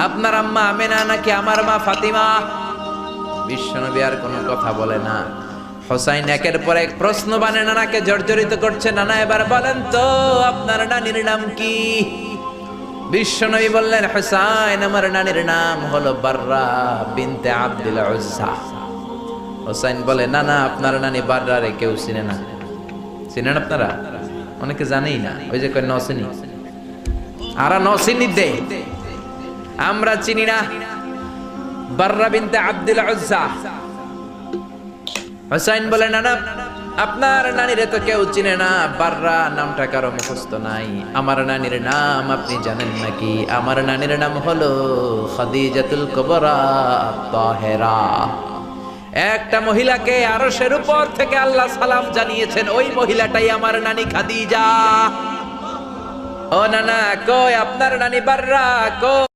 আপনার আম্মা আমেনা নাকি আমার মা ফাতিমা? বিশ্বনবী আর কোনো কথা বলে না। হোসাইন একের পর এক প্রশ্ন বানে নানাকে জর্জরিত করছে। নানা এবার বলেন তো আপনার নানির নাম কি? বিশ্বনবী বললেন, হোসাইন আমার নানির নাম হলো বাররা বিনতে আব্দুল উজ্জা। হোসাইন বলে, নানা আপনার নানি বাররা রে কেউ চিনে না। চিনেন আপনারা? অনেকে জানেই না। ওই যে কয় নসিনি, আর নসিনি দে, আমরা চিনি না বাররা বিনতে আব্দুল উজ্জা। হোসাইন বলে, নানা আপনার নানিরে তো কেউ চিনে না, বাররা নামটা কারো মুখস্থ নাই। আমার নানির নাম আপনি জানেন নাকি? আমার নানির নাম হলো খাদিজাতুল কুবরা তাহেরা। একটা মহিলাকে আরশের উপর থেকে আল্লাহ সালাম জানিয়েছেন, ওই মহিলাটাই আমার নানি খাদিজা। ও নানা কই আপনার নানি বাররা কই?